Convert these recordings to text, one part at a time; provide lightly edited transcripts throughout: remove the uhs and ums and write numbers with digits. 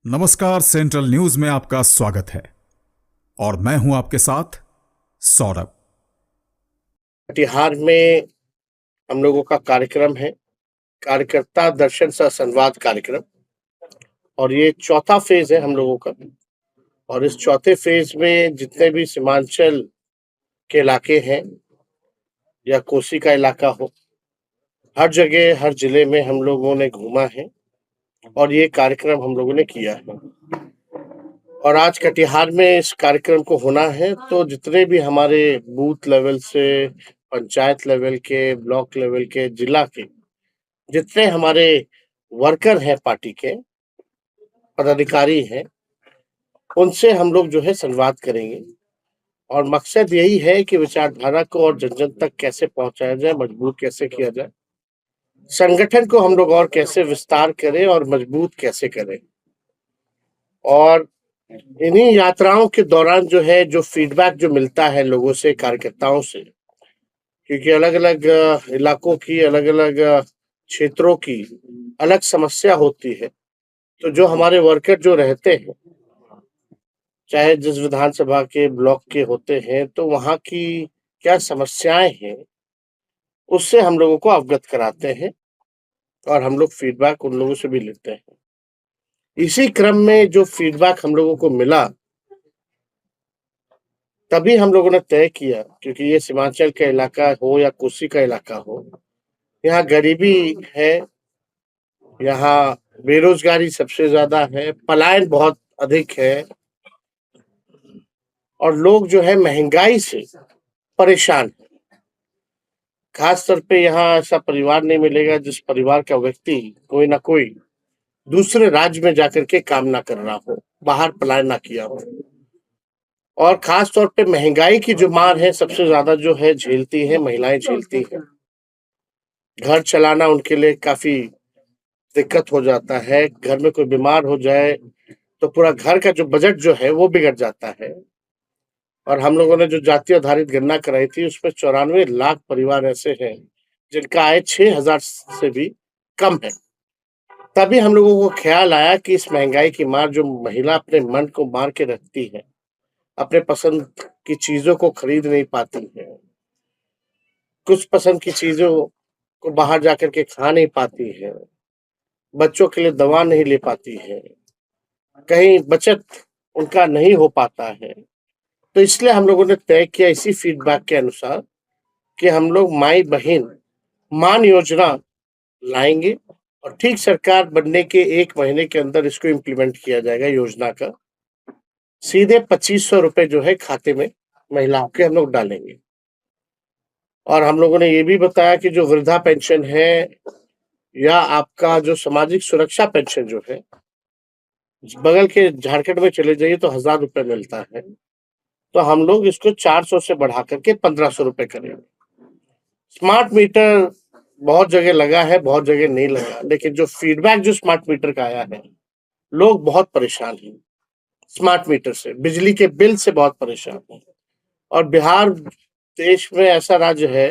नमस्कार, central news में आपका स्वागत है और मैं हूं आपके साथ सौरभ। कटिहार में हम लोगों का कार्यक्रम है कार्यकर्ता दर्शन सह संवाद कार्यक्रम, और ये चौथा फेज है हम लोगों का। और इस चौथे फेज में जितने भी सीमांचल के इलाके हैं या कोसी का इलाका हो, हर जगह हर जिले में हम लोगों ने घूमा है और ये कार्यक्रम हम लोगों ने किया है। और आज कटिहार में इस कार्यक्रम को होना है, तो जितने भी हमारे बूथ लेवल से पंचायत लेवल के, ब्लॉक लेवल के, जिला के जितने हमारे वर्कर हैं, पार्टी के पदाधिकारी हैं, उनसे हम लोग जो है संवाद करेंगे। और मकसद यही है कि विचारधारा को और जन जन तक कैसे पहुंचाया जाए, मजबूत कैसे किया जाए, संगठन को हम लोग और कैसे विस्तार करें और मजबूत कैसे करें। और इन्हीं यात्राओं के दौरान जो है जो फीडबैक जो मिलता है लोगों से, कार्यकर्ताओं से, क्योंकि अलग अलग इलाकों की, अलग अलग क्षेत्रों की अलग समस्या होती है, तो जो हमारे वर्कर जो रहते हैं, चाहे जिस विधानसभा के, ब्लॉक के होते हैं, तो वहाँ की क्या समस्याएं हैं उससे हम लोगों को अवगत कराते हैं और हम लोग फीडबैक उन लोगों से भी लेते हैं। इसी क्रम में जो फीडबैक हम लोगों को मिला, तभी हम लोगों ने तय किया, क्योंकि ये सीमांचल का इलाका हो या कोसी का इलाका हो, यहाँ गरीबी है, यहाँ बेरोजगारी सबसे ज्यादा है, पलायन बहुत अधिक है और लोग जो है महंगाई से परेशान है। खास तौर पे यहाँ ऐसा परिवार नहीं मिलेगा जिस परिवार का व्यक्ति कोई ना कोई दूसरे राज्य में जाकर के काम ना कर रहा हो, बाहर पलायन ना किया हो। और खास तौर पे महंगाई की जो मार है सबसे ज्यादा जो है झेलती है महिलाएं, झेलती है। घर चलाना उनके लिए काफी दिक्कत हो जाता है। घर में कोई बीमार हो जाए तो पूरा घर का जो बजट जो है वो बिगड़ जाता है। और हम लोगों ने जो जाति आधारित गणना कराई थी, उसमें 94 लाख परिवार ऐसे हैं जिनका आय 6,000 से भी कम है। तभी हम लोगों को ख्याल आया कि इस महंगाई की मार जो महिला अपने मन को मार के रखती है, अपने पसंद की चीजों को खरीद नहीं पाती है, कुछ पसंद की चीजों को बाहर जाकर के खा नहीं पाती है, बच्चों के लिए दवा नहीं ले पाती है, कहीं बचत उनका नहीं हो पाता है। तो इसलिए हम लोगों ने तय किया इसी फीडबैक के अनुसार कि हम लोग माई बहन मान योजना लाएंगे और ठीक सरकार बनने के 1 महीने के अंदर इसको इम्प्लीमेंट किया जाएगा। योजना का सीधे 2500 रुपए जो है खाते में महिलाओं के हम लोग डालेंगे। और हम लोगों ने ये भी बताया कि जो वृद्धा पेंशन है या आपका जो सामाजिक सुरक्षा पेंशन जो है, बगल के झारखंड में चले जाइए तो 1,000 रुपए मिलता है, तो हम लोग इसको 400 से बढ़ा करके 1,500 रुपए करेंगे। स्मार्ट मीटर बहुत जगह लगा है, बहुत जगह नहीं लगा, लेकिन जो फीडबैक जो स्मार्ट मीटर का आया है, लोग बहुत परेशान हैं स्मार्ट मीटर से, बिजली के बिल से बहुत परेशान हैं। और बिहार देश में ऐसा राज्य है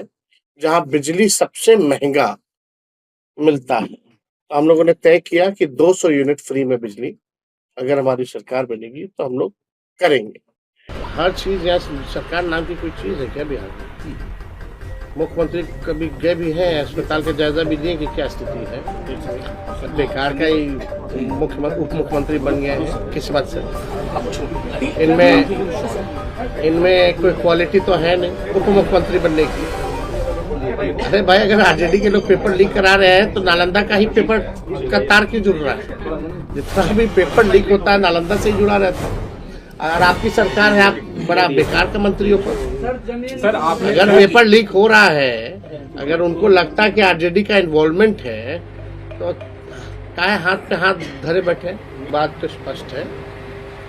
जहां बिजली सबसे महंगा मिलता है। तो हम लोगों ने तय किया कि 200 यूनिट फ्री में बिजली अगर हमारी सरकार बनेगी तो हम लोग करेंगे। हर चीज यहाँ सरकार नाम की कोई चीज है क्या बिहार में? मुख्यमंत्री कभी गए भी हैं, अस्पताल का जायजा भी दिए कि क्या स्थिति है? बेकार का ही मुख्यमंत्री उप मुख्यमंत्री बन गए हैं किस्मत से। इनमें कोई क्वालिटी तो है नहीं उप मुख्यमंत्री बनने की। अरे भाई, अगर आरजेडी के लोग पेपर लीक करा रहे हैं तो नालंदा का ही पेपर का तार क्यों जुड़ रहा है? जितना भी पेपर लीक होता है नालंदा से ही जुड़ा रहता है। अगर आपकी सरकार है, आप बड़ा बेकार का मंत्री हो। सर, अगर पेपर लीक हो रहा है, अगर उनको लगता है कि आरजेडी का इन्वॉल्वमेंट है, तो काहे हाथ पे हाथ धरे बैठे? बात तो स्पष्ट है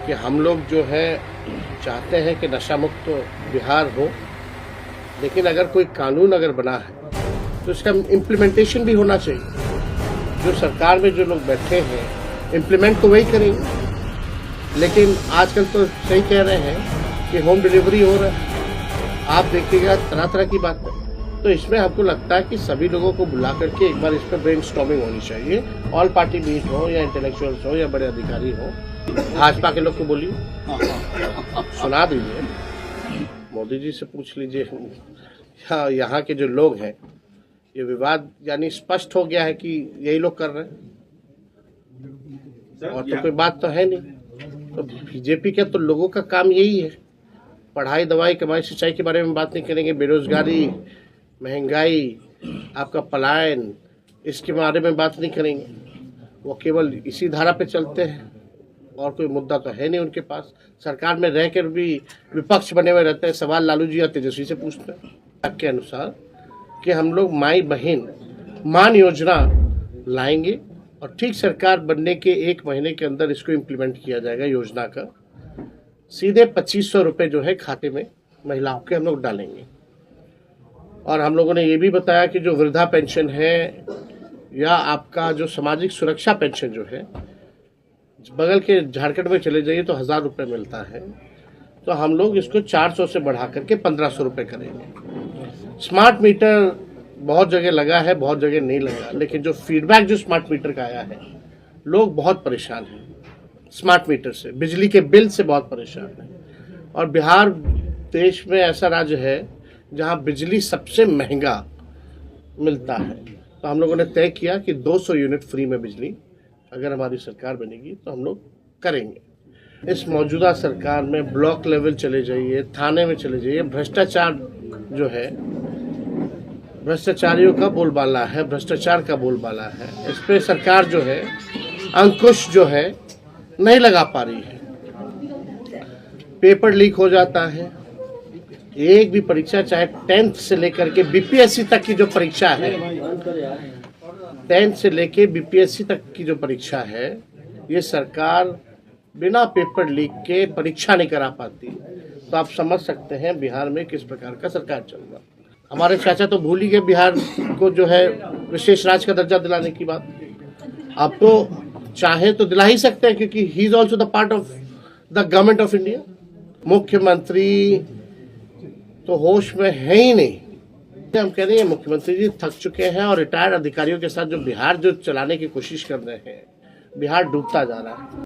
कि हम लोग जो है चाहते हैं कि नशा मुक्त तो बिहार हो, लेकिन अगर कोई कानून अगर बना है तो इसका इम्प्लीमेंटेशन भी होना चाहिए। जो सरकार में जो लोग बैठे हैं इम्प्लीमेंट तो वही करेंगे, लेकिन आजकल तो सही कह रहे हैं कि होम डिलीवरी हो रहा है। आप देखिएगा तरह तरह की बात है। तो इसमें हमको लगता है कि सभी लोगों को बुला करके एक बार इस पर ब्रेनस्टॉर्मिंग होनी चाहिए। ऑल पार्टी मीट हो या इंटेलेक्चुअल्स हो या बड़े अधिकारी हो, भाजपा के लोग को बोलिए, सुना दीजिए, मोदी जी से पूछ लीजिए। यहाँ के जो लोग हैं, ये विवाद यानी स्पष्ट हो गया है कि यही लोग कर रहे हैं, और तो कोई बात तो है नहीं। तो बीजेपी के तो लोगों का काम यही है, पढ़ाई, दवाई, कमाई, सिंचाई के बारे में बात नहीं करेंगे, बेरोजगारी, महंगाई, आपका पलायन, इसके बारे में बात नहीं करेंगे। वो केवल इसी धारा पे चलते हैं और कोई मुद्दा तो है नहीं उनके पास। सरकार में रहकर भी विपक्ष बने हुए रहते हैं। सवाल लालू जी या तेजस्वी से पूछते हैं के अनुसार कि हम लोग माई बहन मान योजना लाएंगे और ठीक सरकार बनने के 1 महीने के अंदर इसको इम्प्लीमेंट किया जाएगा। योजना का सीधे 2500 रुपये जो है खाते में महिलाओं के हम लोग डालेंगे। और हम लोगों ने ये भी बताया कि जो वृद्धा पेंशन है या आपका जो सामाजिक सुरक्षा पेंशन जो है, बगल के झारखंड में चले जाइए तो 1000 रुपये मिलता है, तो हम लोग इसको 400 से बढ़ा करके 1500 रुपये करेंगे। स्मार्ट मीटर बहुत जगह लगा है, बहुत जगह नहीं लगा, लेकिन जो फीडबैक जो स्मार्ट मीटर का आया है, लोग बहुत परेशान हैं स्मार्ट मीटर से, बिजली के बिल से बहुत परेशान हैं। और बिहार देश में ऐसा राज्य है जहां बिजली सबसे महंगा मिलता है। तो हम लोगों ने तय किया कि 200 यूनिट फ्री में बिजली अगर हमारी सरकार बनेगी तो हम लोग करेंगे। इस मौजूदा सरकार में ब्लॉक लेवल चले जाइए, थाने में चले जाइए, भ्रष्टाचार जो है, भ्रष्टाचारियों का बोलबाला है, भ्रष्टाचार का बोलबाला है। इस पे सरकार जो है अंकुश जो है नहीं लगा पा रही है। पेपर लीक हो जाता है, एक भी परीक्षा चाहे 10th से लेकर के बीपीएससी तक की जो परीक्षा है, 10th से लेके बीपीएससी तक की जो परीक्षा है, ये सरकार बिना पेपर लीक के परीक्षा नहीं करा पाती। तो आप समझ सकते हैं बिहार में किस प्रकार का सरकार चल रहा। हमारे चाचा तो भूल ही गए बिहार को जो है विशेष राज्य का दर्जा दिलाने की बात। आप तो चाहे तो दिला ही सकते हैं, क्योंकि he is also the part of the government of India. मुख्यमंत्री तो होश में है ही नहीं। हम कह रहे हैं मुख्यमंत्री जी थक चुके हैं और रिटायर्ड अधिकारियों के साथ जो बिहार जो चलाने की कोशिश कर रहे हैं, बिहार डूबता जा रहा है।